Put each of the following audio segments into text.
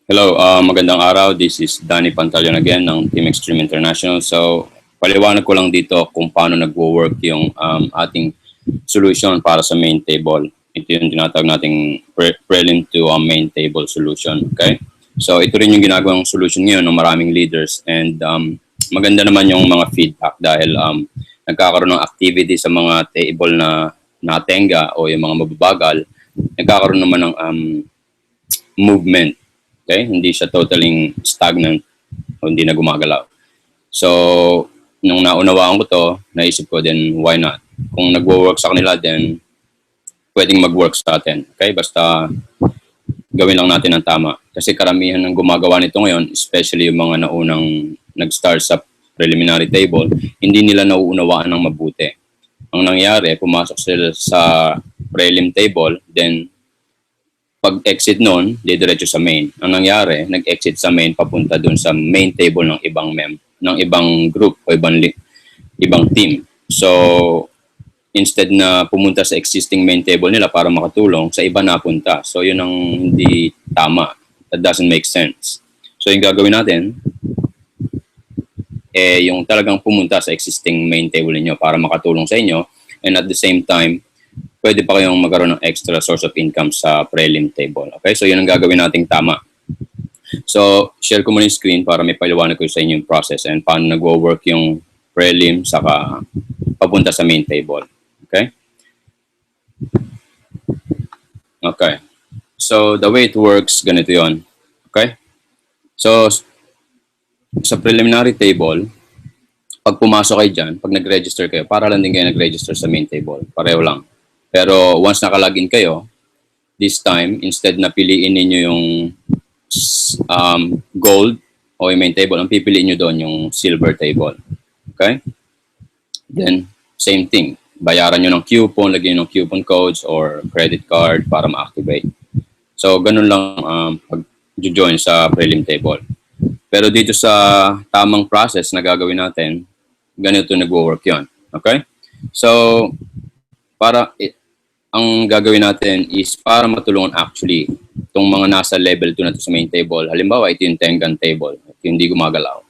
Hello, magandang araw. This is Danny Pantalion again ng Team Extreme International. So, paliwanag ko lang dito kung paano nagwo-work yung ating solution para sa main table. Ito yung tinatawag nating prelim to main table solution. Okay? So, ito rin yung ginagawang solution ngayon ng maraming leaders and maganda naman yung mga feedback dahil nagkakaroon ng activity sa mga table na natenga o yung mga mababagal. Nagkakaroon naman ng movement. Okay? Hindi siya totally stagnant o hindi na gumagalaw. So, nung naunawaan ko to, naisip ko din, why not? Kung nagwo-work sa kanila, then pwedeng mag-work sa atin. Okay? Basta gawin lang natin ang tama. Kasi karamihan ng gumagawa nito ngayon, especially yung mga naunang nag-start sa preliminary table, hindi nila nauunawaan ng mabuti. Ang nangyari, pumasok sila sa prelim table, then pag-exit nun, didiretso sa main. Ang nangyari, nag-exit sa main papunta dun sa main table ng ibang group o ibang team. So, instead na pumunta sa existing main table nila para makatulong, sa iba napunta. So, yun ang hindi tama. That doesn't make sense. So, yung gagawin natin, yung talagang pumunta sa existing main table niyo para makatulong sa inyo, and at the same time, pwede pa kayong magkaroon ng extra source of income sa prelim table. Okay? So, yun ang gagawin nating tama. So, share ko muna yung screen para may paliwanag ko sa inyo yung process and paano nagwo-work yung prelim saka papunta sa main table. Okay? Okay. So, the way it works, ganito yon. Okay? So, sa preliminary table, pag pumasok kayo dyan, pag nag-register kayo, para lang din kayo nag-register sa main table. Pareho lang. Pero once naka-login kayo, this time, instead na piliin ninyo yung gold o yung main table, ang pipiliin nyo doon yung silver table. Okay? Then, same thing. Bayaran nyo ng coupon, lagyan nyo ng coupon codes or credit card para ma-activate. So, ganun lang pag-join sa prelim table. Pero dito sa tamang process na gagawin natin, ganito nagwo-work yun. Okay? So, ang gagawin natin is para matulungan actually itong mga nasa level 2 na to sa main table. Halimbawa, ito yung Tengan table. Ito yung hindi gumagalaw.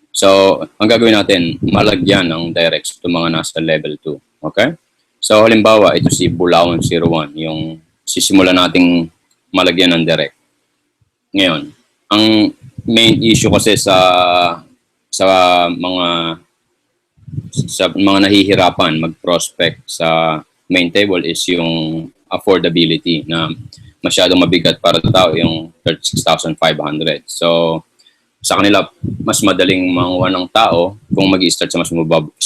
So, ang gagawin natin, malagyan ng directs itong mga nasa level 2. Okay? So, halimbawa, ito si Bulawan 01, yung sisimula nating malagyan ng direct. Ngayon, ang main issue kasi sa mga nahihirapan mag-prospect sa main table is yung affordability na masyadong mabigat para sa tao, yung 36,500. So, sa kanila, mas madaling manguha ng tao kung mag-i-start sa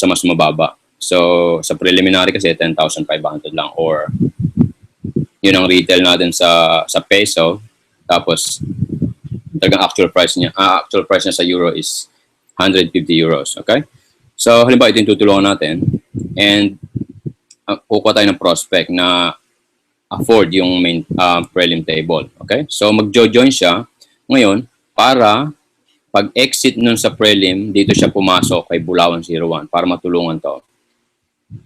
mas mababa. So, sa preliminary kasi, 10,500 lang or yun ang retail natin sa peso. Tapos, talagang actual price niya sa euro is 150 euros. Okay? So, halimbawa, ito yung tutulungan natin. And, kukuha tayo ng prospect na afford yung main prelim table. Okay? So, mag-join siya ngayon para pag-exit nun sa prelim, dito siya pumasok kay Bulawan 01 para matulungan to.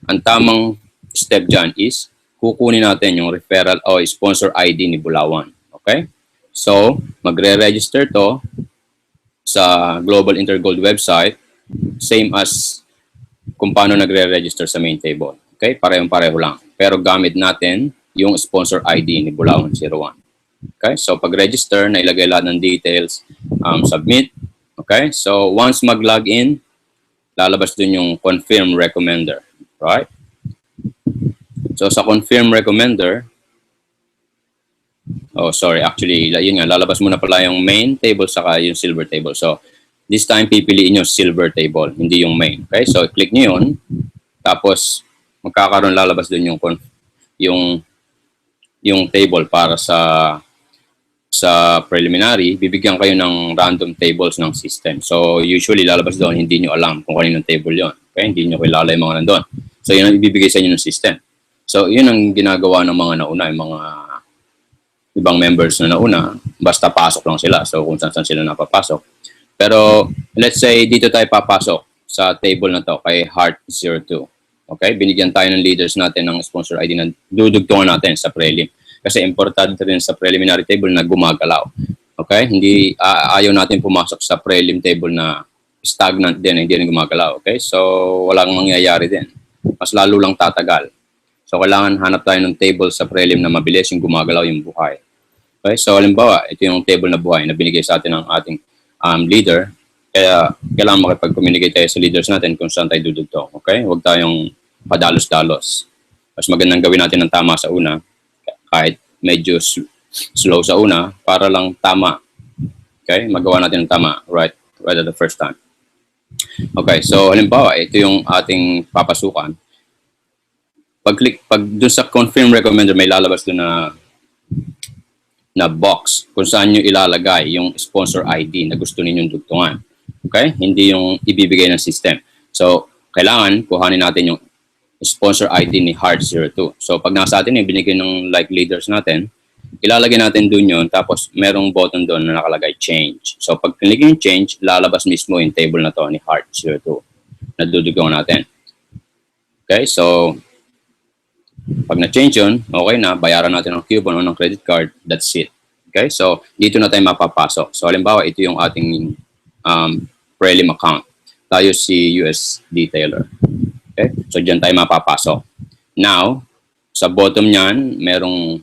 Ang tamang step dyan is kukunin natin yung referral o sponsor ID ni Bulawan. Okay? So, magre-register to sa Global Intergold website, same as kung paano nagre-register sa main table. Okay? Parehong-pareho lang. Pero gamit natin yung sponsor ID ni Bulawan 01. Okay? So, pag-register, nailagay lahat ng details, submit. Okay? So, once mag-login, lalabas dun yung confirm recommender. Right? So, sa confirm recommender, actually, yun nga, lalabas muna pala yung main table saka yung silver table. So, this time, pipiliin nyo silver table, hindi yung main. Okay? So, click nyo yun. Tapos, magkakaroon lalabas dun yung table para sa preliminary. Bibigyan kayo ng random tables ng system. So, usually, lalabas doon, hindi nyo alam kung kaninong table yon. Okay? Hindi nyo kilala yung mga nandun. So, yun ang ibibigay sa inyo ng system. So, yun ang ginagawa ng mga nauna, yung mga ibang members na nauna, basta pasok lang sila. So, kung saan sila napapasok. Pero, let's say, dito tayo papasok sa table na to kay Heart02. Okay? Binigyan tayo ng leaders natin ng sponsor ID na dudugtungan natin sa prelim. Kasi importante rin sa preliminary table na gumagalaw. Okay? Hindi, ayaw natin pumasok sa prelim table na stagnant din, hindi rin gumagalaw. Okay? So, walang mangyayari din. Mas lalo lang tatagal. So, kailangan hanap tayo ng table sa prelim na mabilis yung gumagalaw yung buhay. Okay? So, halimbawa, ito yung table na buhay na binigay sa atin ng ating leader. Kaya, kailangan makipag-communicate tayo sa leaders natin kung saan tayo dudugtong. Okay? Huwag tayong padalos-dalos. Mas magandang gawin natin ng tama sa una, kahit medyo slow sa una, para lang tama. Okay? Magawa natin ng tama right at the first time. Okay, so halimbawa, ito yung ating papasukan. Pag dun sa confirm recommender, may lalabas dun na box kung saan nyo ilalagay yung sponsor ID na gusto ninyong dugtungan. Okay? Hindi yung ibibigay ng system. So, kailangan kuhanin natin yung sponsor ID ni Heart02. So, pag nasa atin yung binigay ng like leaders natin, ilalagay natin dun yun, tapos merong button doon na nakalagay change. So, pag click yung change, lalabas mismo yung table na to ni Heart02 na dudugaw natin. Okay? So, pag na-change yun, okay na, bayaran natin ng coupon o ng credit card, that's it. Okay? So, dito na tayo mapapasok. So, halimbawa, ito yung ating prelim account. Tayo si US Detailer. Okay? So, dyan tayo mapapasok. Now, sa bottom niyan, merong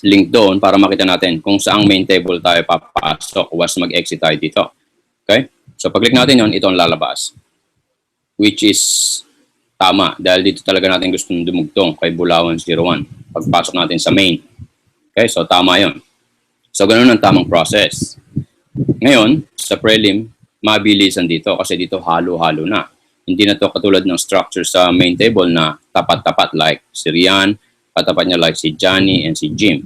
link doon para makita natin kung saang main table tayo papasok once mag-exit tayo dito. Okay? So, pag-click natin yon, ito ang lalabas. Which is tama dahil dito talaga natin gusto dumugtong kay Bulawan 01. Pagpasok natin sa main. Okay? So, tama yon. So, ganun ang tamang process. Ngayon, sa prelim, mabilisan dito kasi dito halo-halo na. Hindi na to katulad ng structure sa main table na tapat-tapat like si Rian, katapat niya like si Johnny and si Jim.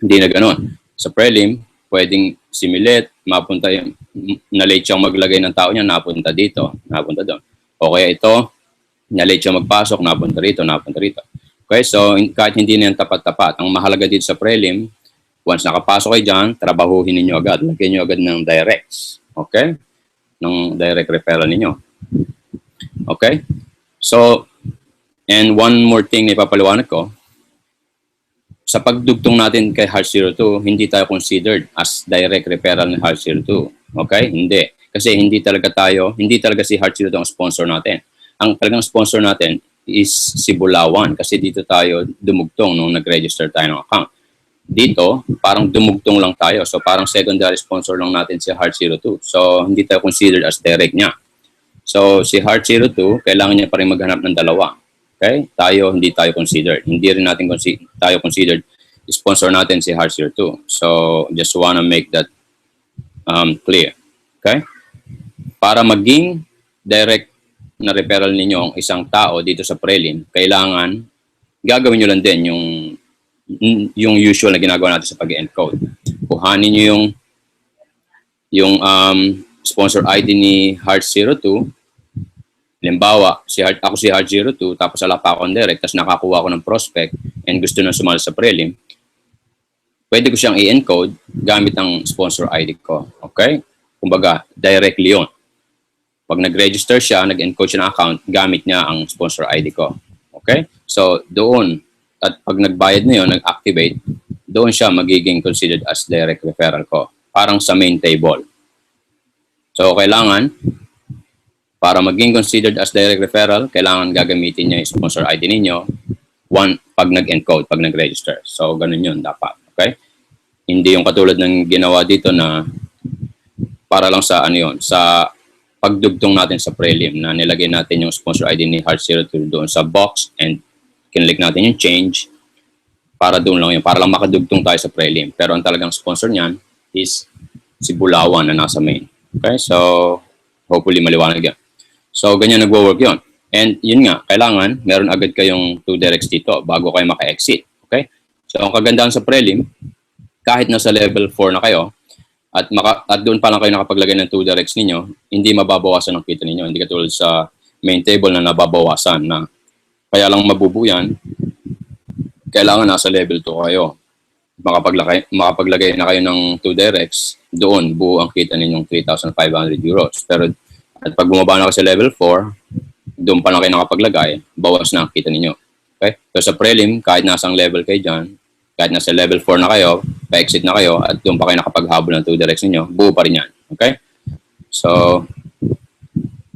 Hindi na ganun. Sa prelim, pwedeng si Milet, mapunta yung, na-late siyang maglagay ng tao niya, napunta dito, napunta doon. O kaya ito, na-late siyang magpasok, napunta rito, napunta rito. Okay, so kahit hindi na yan tapat-tapat, ang mahalaga dito sa prelim, once nakapasok kayo dyan, trabahuhin ninyo agad. Lagyan nyo agad ng directs. Okay? Ng direct referral ninyo. Okay? So, and one more thing na ipapaliwanag ko, sa pagdugtong natin kay Heart02, hindi tayo considered as direct referral ni Heart02. Okay? Hindi. Kasi hindi talaga si Heart02 ang sponsor natin. Ang talagang sponsor natin is si Bulawan kasi dito tayo dumugtong nung nag-register tayo ng account. Dito, parang dumugtong lang tayo. So, parang secondary sponsor lang natin si Heart02. So, hindi tayo considered as direct niya. So, si Heart02, kailangan niya pa rin maghanap ng dalawa. Okay? Hindi tayo considered. Hindi rin natin tayo considered. Sponsor natin si Heart02. So, just wanna make that clear. Okay? Para maging direct na referral ninyo ang isang tao dito sa prelim, kailangan gagawin nyo lang din yung usual na ginagawa natin sa pag-encode. Kuhanin nyo yung sponsor ID ni Heart02. Halimbawa, ako si Heart02, tapos wala pa akong direct, tapos nakakuha ako ng prospect and gusto na sumali sa prelim, pwede ko siyang i-encode gamit ang sponsor ID ko. Okay? Kumbaga, directly yun. Pag nag-register siya, nag-encode siya ng account, gamit niya ang sponsor ID ko. Okay? So, doon, at pag nagbayad na yun, nag-activate, doon siya magiging considered as direct referral ko. Parang sa main table. So, kailangan, para maging considered as direct referral, kailangan gagamitin niya yung sponsor ID ninyo pag nag-encode, pag nag-register. So, ganun yun dapat. Okay? Hindi yung katulad ng ginawa dito na para lang sa sa pagdugtong natin sa prelim na nilagay natin yung sponsor ID ni Heart02 doon sa box and kinlik natin yung change para doon lang yun, para lang makadugtong tayo sa prelim. Pero ang talagang sponsor niyan is si Bulawan na nasa main. Okay? So, hopefully maliwanag yan. So, ganyan nagwo-work yun. And yun nga, kailangan meron agad kayong 2 directs dito bago kayo maka-exit. Okay? So, ang kagandahan sa prelim, kahit nasa level 4 na kayo, at doon pa lang kayo nakapaglagay ng 2 directs ninyo, hindi mababawasan ang kita ninyo. Hindi katulad sa main table na nababawasan na kaya lang mabubuo yan, kailangan nasa level 2 kayo. Makapaglagay na kayo ng 2 directs, doon buo ang kita ninyong 3,500 euros. Pero at pag bumaba na kayo sa level 4, doon pa lang kayo nakapaglagay, bawas na ang kita ninyo. Okay? So sa prelim, kahit nasang level kayo dyan, kahit nasa level 4 na kayo, pa-exit na kayo at doon pa kayo nakapaghabol ng 2 directs ninyo, buo pa rin yan. Okay? So,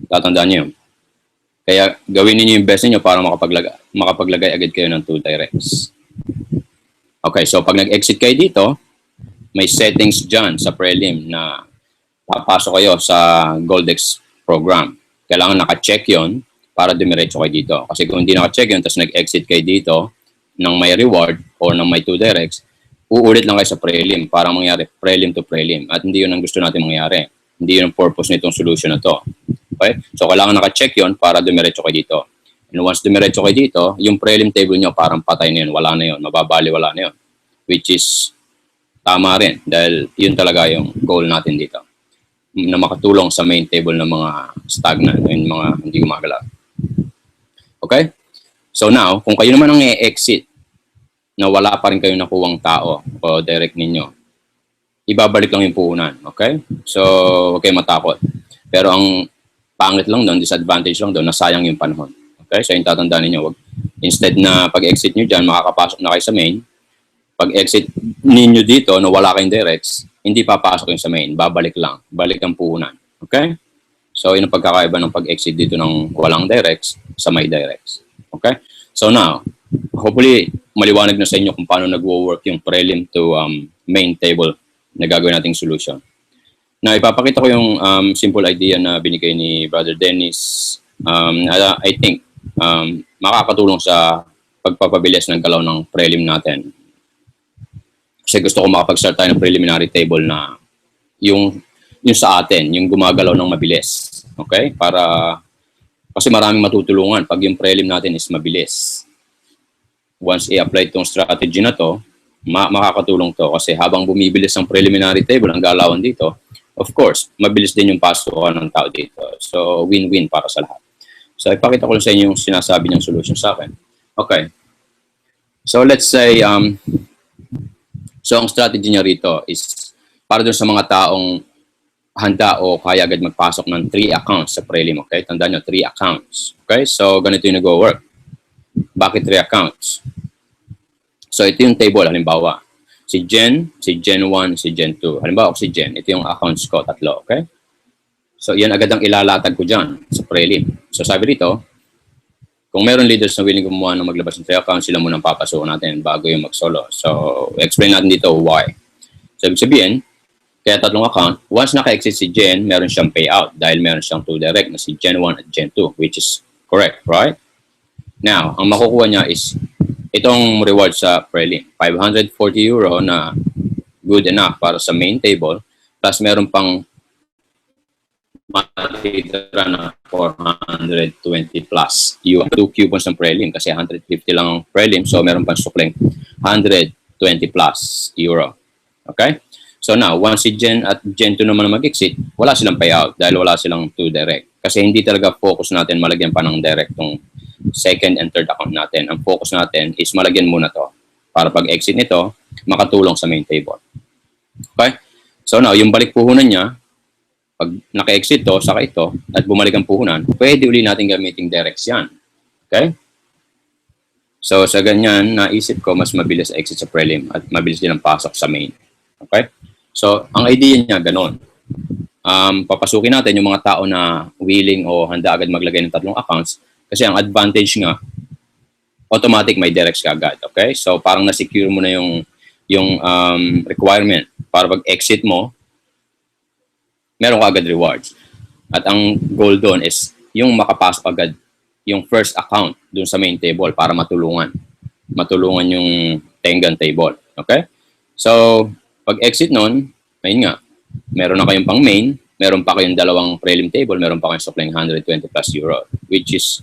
tatandaan nyo yun. Kaya gawin niyo yung best niyo para makapaglagay agad kayo ng 2 directs. Okay, so pag nag-exit kayo dito, may settings dyan sa prelim na papasok kayo sa Goldex program. Kailangan naka-check yon para dumiretso kayo dito. Kasi kung hindi naka-check yun, tapos nag-exit kayo dito ng may reward or ng may 2 directs, uulit lang kayo sa prelim para mangyari prelim to prelim. At hindi yun ang gusto natin mangyari. Hindi yun ang purpose nitong solution na to. Okay? So, kailangan naka-check yon para dumiretso kayo dito. And once dumiretso kayo dito, yung prelim table nyo parang patay na yun. Wala na yun. Mababali, wala na yun. Which is tama rin dahil yun talaga yung goal natin dito. Na makatulong sa main table ng mga stagnant, yung mga hindi gumagalaw. Okay? So now, kung kayo naman ang i-exit na wala pa rin kayong nakuwang tao o direct ninyo, ibabalik lang yung puhunan. Okay? So, huwag kayo matakot. Pero ang pangit lang doon, disadvantage lang doon, nasayang yung panahon. Okay? So, yung tatandaan ninyo, instead na pag-exit nyo dyan, makakapasok na kayo sa main, pag-exit ninyo dito na wala kayong directs, hindi papasok yung sa main, babalik lang. Balik ang puhunan. Okay? So, yun ang pagkakaiba ng pag-exit dito ng walang directs sa may directs. Okay? So now, hopefully, maliwanag na sa inyo kung paano nag-work yung prelim to main table na gagawin nating solution. Now, ipapakita ko yung simple idea na binigay ni Brother Dennis. I think makakatulong sa pagpapabilis ng galaw ng prelim natin. Kasi gusto ko makapag-start tayo ng preliminary table na yung sa atin, yung gumagalaw ng mabilis. Okay? Kasi maraming matutulungan pag yung prelim natin is mabilis. Once i-apply itong strategy na to, makakatulong to. Kasi habang bumibilis ang preliminary table, ang galawan dito, of course, mabilis din yung pasukan ng tao dito. So, win-win para sa lahat. So, ipakita ko lang sa inyo yung sinasabi niyang solution sa akin. Okay. So, let's say, so ang strategy niya rito is para dun sa mga taong handa o kaya agad magpasok ng 3 accounts sa prelim. Okay? Tandaan nyo, 3 accounts. Okay? So, ganito yung nag-work. Bakit 3 accounts? So, ito yung table. Halimbawa, si Jen 1, si Jen 2. Halimbawa, ako si Jen. Ito yung accounts ko, 3. Okay? So, yan agad ang ilalatag ko dyan sa prelim. So, sabi rito, kung meron leaders na willing gumawa ng maglabas ng 3 accounts, sila munang papasukan natin bago yung mag-solo. So, explain natin dito why. So, ibig sabihin, kaya 3 account, once naka-exit si Jen, meron siyang payout dahil meron siyang 2 direct na si Gen 1 at Gen 2, which is correct, right? Now, ang makukuha niya is itong reward sa prelim. €540 na good enough para sa main table, plus meron pang matitira na 420 plus yung 2 coupons ng prelim kasi 150 lang ang prelim, so meron pang sukling 120 plus euro. Okay? So now, once si Jen at Gen 2 naman mag-exit, wala silang payout dahil wala silang 2 direct. Kasi hindi talaga focus natin malagyan pa ng direct tong second and third account natin. Ang focus natin is malagyan muna to para pag-exit nito, makatulong sa main table. Okay? So now, yung balik puhunan niya, pag naka-exit to, saka ito, at bumalik ang puhunan, pwede uli natin gamitin directs yan. Okay? So sa ganyan, naisip ko, mas mabilis exit sa prelim at mabilis din ang pasok sa main. Okay? So, ang idea niya, ganon. Papasukin natin yung mga tao na willing o handa agad maglagay ng 3 accounts kasi ang advantage nga, automatic may directs ka agad. Okay? So, parang na-secure mo na yung requirement para pag-exit mo, meron ka agad rewards. At ang goal doon is yung makapasok agad yung first account doon sa main table para matulungan. Matulungan yung Tengan table. Okay? So, pag-exit nun, ayun nga, meron na kayong pang main, meron pa kayong 2 prelim table, meron pa kayong supplying 120 plus euro, which is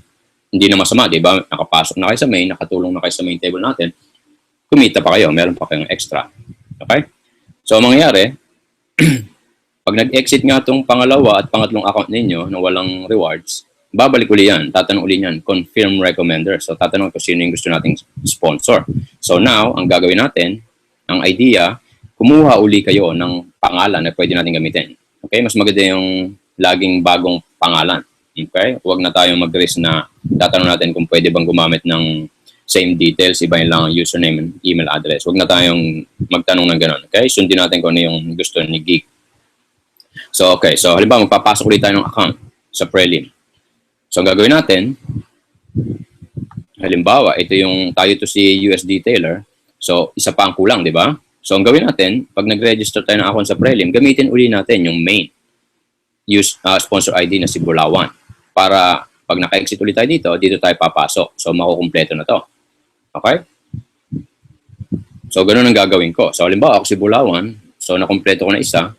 hindi na masama, di ba? Nakapasok na kayo sa main, nakatulong na kayo sa main table natin, kumita pa kayo, meron pa kayong extra. Okay? So, ang mangyayari, pag nag-exit nga itong pangalawa at pangatlong account ninyo na walang rewards, babalik uli yan, tatanong uli yan, confirm recommender. So, tatanong ko sino yung gusto nating sponsor. So, now, ang gagawin natin, ang idea, kumuha uli kayo ng pangalan na pwede natin gamitin. Okay? Mas maganda yung laging bagong pangalan. Okay? Huwag na tayong mag-risk na tatanong natin kung pwede bang gumamit ng same details, iba lang ang username and email address. Huwag na tayong magtanong ng ganun. Okay? Sundin natin kung ano yung gusto ni Geek. So, okay. So, halimbawa, magpapasok ulit tayo ng account sa Prelim. So, ang gagawin natin, halimbawa, ito yung tayo to si US Detailer. So, isa pa ang kulang, di ba? So, ang gawin natin, pag nag-register tayo ng account sa Prelim, gamitin uli natin yung main sponsor ID na si Bulawan. Para pag naka-exit ulit tayo dito tayo papasok. So, makukumpleto na to. Okay? So, ganun ang gagawin ko. So, halimbawa, ako si Bulawan. So, nakumpleto ko na isa.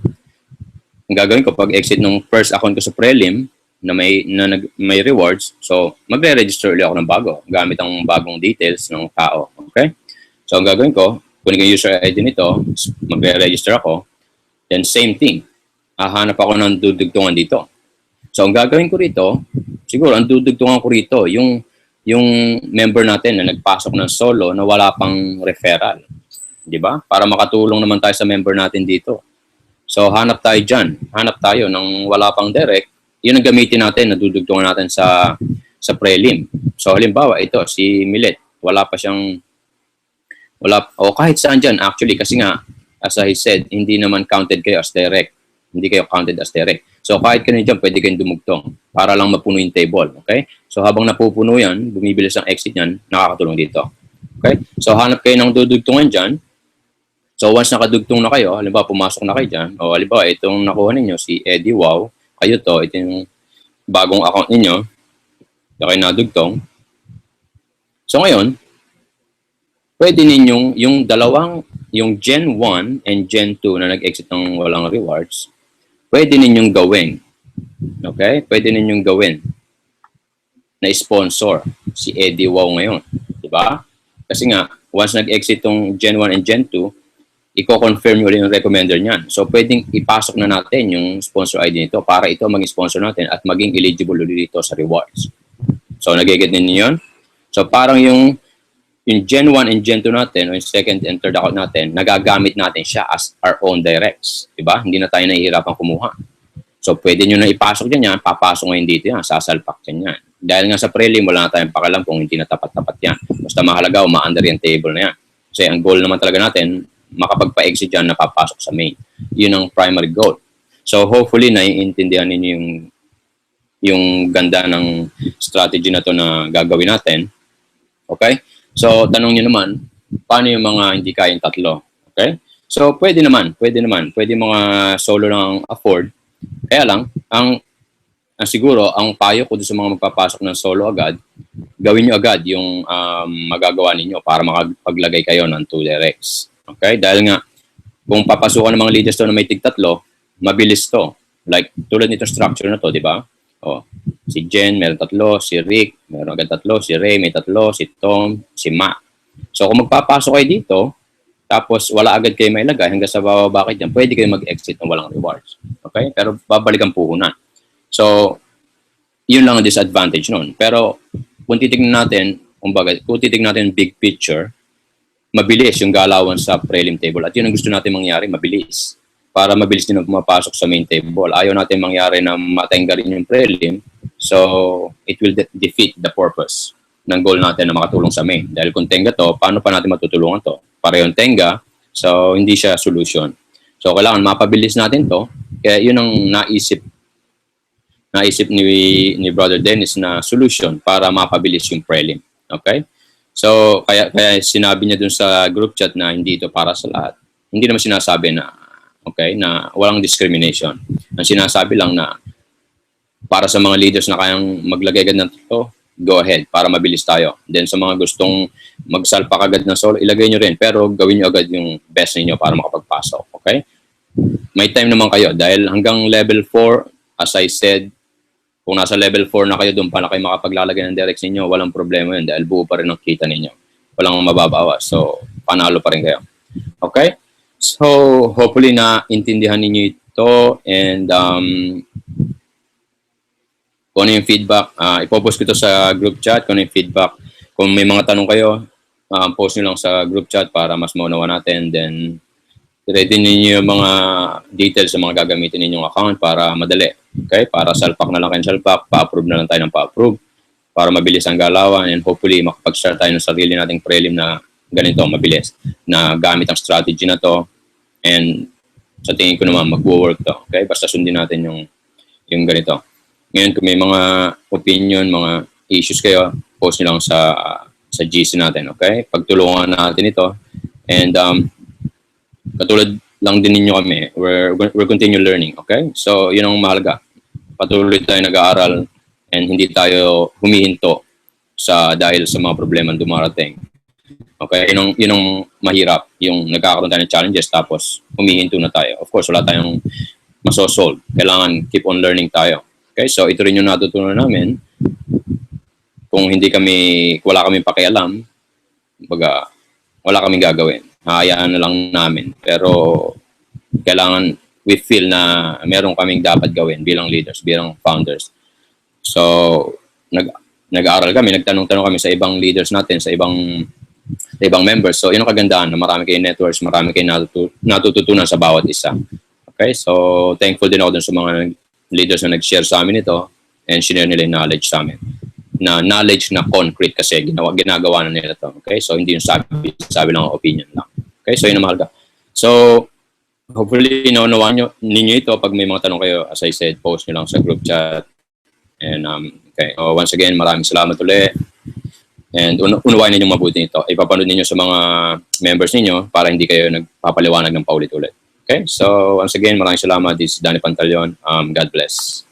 Ang gagawin ko, pag exit ng first account ko sa Prelim, na may rewards, so, magre-register ulit ako ng bago. Gamit ang bagong details ng tao. Okay? So, ang gagawin ko, kunin ko yung user ID nito, magre-register ako, then same thing. Hahanap ako ng dudugtungan dito. So, ang gagawin ko rito, siguro, ang dudugtungan ko rito, yung member natin na nagpasok ng solo na wala pang referral. Di ba? Para makatulong naman tayo sa member natin dito. So, hanap tayo dyan. Hanap tayo ng wala pang direct. Yun ang gamitin natin, na dudugtungan natin sa Prelim. So, halimbawa, ito, si Millet. Wala pa siyang, o kahit saan dyan, actually, kasi nga, as I said, hindi naman counted kayo as direct. Hindi kayo counted as direct. So, kahit kayo dyan, pwede kayong dumugtong para lang mapuno yung table. Okay? So, habang napupuno yan, bumibilis ang exit yan, nakakatulong dito. Okay? So, hanap kayo ng dudugtungan dyan. So, once nakadugtong na kayo, halimbawa, pumasok na kayo dyan, o halimbawa, itong nakuha ninyo, si Eddie Wow, kayo to, ito yung bagong account ninyo, na kayo nadugtong. So, ngayon, pwede ninyong, yung Gen 1 and Gen 2 na nag-exit ng walang rewards, pwede ninyong gawin. Okay? Pwede ninyong gawin na sponsor si Eddie Wow ngayon. Diba? Kasi nga, once nag-exit tong Gen 1 and Gen 2, i-confirm nyo ulit yung recommender niyan. So, pwedeng ipasok na natin yung sponsor ID nito para ito maging sponsor natin at maging eligible ulit dito sa rewards. So, nag-get ninyo yun? So, parang yung Gen 1 and Gen 2 natin, o yung second and third account natin, nagagamit natin siya as our own directs. Diba? Hindi na tayo nahihirapan kumuha. So, pwede nyo na ipasok dyan yan, papasok ngayon dito yan, sasalpak dyan yan. Dahil nga sa Prelim, wala na tayong pakalam kung hindi na tapat-tapat yan. Basta mahalaga, uma-under yung table na yan. Kasi ang goal naman talaga natin, makapagpa-exit dyan na papasok sa main. Yun ang primary goal. So, hopefully, naiintindihan ninyo yung ganda ng strategy na to na gagawin natin. Okay? So, tanong nyo naman, paano yung mga hindi kayang tatlo? Okay? So, pwede naman. Pwede mga solo lang afford. Kaya lang, ang siguro, ang payo ko sa mga magpapasok ng solo agad, gawin nyo agad yung magagawa ninyo para makapaglagay kayo ng 2 directs. Okay? Dahil nga, kung papasukan ng mga leaders to na may tig-tatlo, mabilis to. Like, tulad nito structure na to, di ba? O, si Jen, meron 3, si Rick, meron agad 3, si Ray, may 3, si Tom, si Ma. So, kung magpapasok kayo dito, tapos wala agad kayo mailagay hanggang sa bababa kayo dyan, pwede kayo mag-exit ng walang rewards. Okay? Pero babalik ang puhunan. So, yun lang ang disadvantage nun. Pero, kung titignan natin, kung titignan natin big picture, mabilis yung galawan sa prelim table. At yun ang gusto natin mangyari, mabilis. Para mabilis din ang pumapasok sa main table. Ayaw natin mangyari na matengga rin yung prelim. So, it will defeat the purpose ng goal natin na makatulong sa main. Dahil kung tenga to, paano pa natin matutulungan to? Parehong tenga, so hindi siya solution. So, kailangan mapabilis natin to. Kaya yun ang naisip ni Brother Dennis na solution para mapabilis yung prelim. Okay? So, kaya sinabi niya dun sa group chat na hindi ito para sa lahat. Hindi naman sinasabi na, okay, na walang discrimination. Ang sinasabi lang na para sa mga leaders na kayang maglagay agad ng ito, go ahead para mabilis tayo. Then sa mga gustong magsalpak agad ng solo, ilagay nyo rin. Pero gawin nyo agad yung best ninyo para makapagpasok. Okay? May time naman kayo dahil hanggang level 4, as I said, kung nasa level 4 na kayo, doon pa na kayo makapaglalagay ng directs ninyo, walang problema yun dahil buo pa rin ang kita ninyo. Walang mababawas. So, panalo pa rin kayo. Okay? So, hopefully na intindihan ninyo ito and kung ano yung feedback, ipopost ko ito sa group chat, kung ano yung feedback. Kung may mga tanong kayo, post nyo lang sa group chat para mas maunawa natin. Then, ready ninyo yung mga details sa mga gagamitin ninyong account para madali. Okay? Para salpak na lang kayo salpak, pa-approve na lang tayo ng pa-approve. para mabilis ang galawan and hopefully makapag-start tayo ng sarili nating prelim na ganito, mabilis, na gamit ang strategy na to. And sa tingin ko naman, mag-work to. Okay? Basta sundin natin yung ganito. Ngayon, kung may mga opinion, mga issues kayo, post nyo lang sa GC natin. Okay? Pagtulungan natin ito. And katulad lang din ninyo kami, we're continue learning. Okay? So, yun ang mahalaga. Patuloy tayo nag-aaral and hindi tayo humihinto dahil sa mga problema dumarating. Okay, yun ang mahirap, yung nagkakaroon tayo ng challenges tapos humihinto na tayo. Of course, wala tayong masosolve. Kailangan keep on learning tayo. Okay, so ito rin yung natutunan namin. Kung wala kaming pakialam, wala kaming gagawin. Hayaan na lang namin. Pero kailangan we feel na meron kaming dapat gawin bilang leaders, bilang founders. So, nag-aaral kami, nagtanong-tanong kami sa ibang leaders natin, sa ibang members. So, yun ang kagandahan na marami kayong networks, marami kayong natututunan sa bawat isa. Okay? So, thankful din ako dun sa mga leaders na nag-share sa amin ito and share nila yung knowledge sa amin. Na knowledge na concrete kasi ginagawa na nila ito. Okay? So, hindi yung sabi lang opinion lang. Okay? So, yun ang mahalaga. So, hopefully, naunawaan ninyo ito. Pag may mga tanong kayo, as I said, post nyo lang sa group chat. And okay, once again, maraming salamat ulit. And unawain ninyo mabuti ito. Ipapanood ninyo sa mga members ninyo para hindi kayo nagpapaliwanag ng paulit-ulit. Okay? So, once again, maraming salamat. This is Danny Pantaleon. God bless.